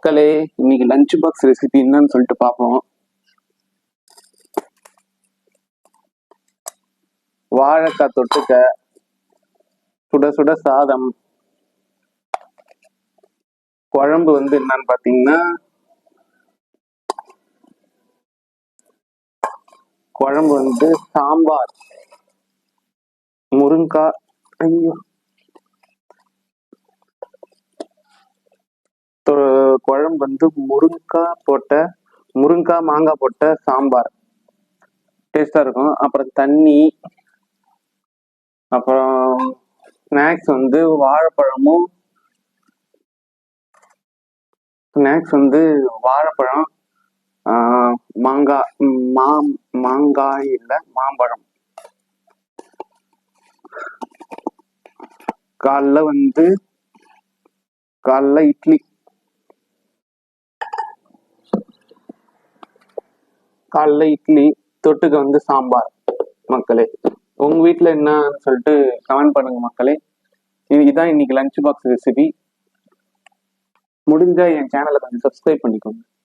மக்களே, இன்னைக்கு lunch box recipe என்னன்னு சொல்லிட்டு பார்ப்போம். வாழைக்காய் தொட்டுக்க, சுட சுட சாதம், குழம்பு என்னன்னு பாத்தீங்கன்னா குழம்பு சாம்பார், முருங்காய், குழம்பு முருங்காய் மாங்காய் போட்ட சாம்பார் டேஸ்டா இருக்கும். அப்புறம் தண்ணி, அப்புறம் ஸ்நாக்ஸ் வாழைப்பழம், மாங்காய் இல்ல மாம்பழம். காலைல இட்லி, தொட்டுக்க சாம்பார். மக்களே, உங்க வீட்டுல என்னன்னு சொல்லிட்டு கமெண்ட் பண்ணுங்க மக்களே. இதுதான் இன்னைக்கு லஞ்ச் பாக்ஸ் ரெசிபி. முடிஞ்சா என் சேனலை கொஞ்சம் சப்ஸ்கிரைப் பண்ணிக்கோங்க.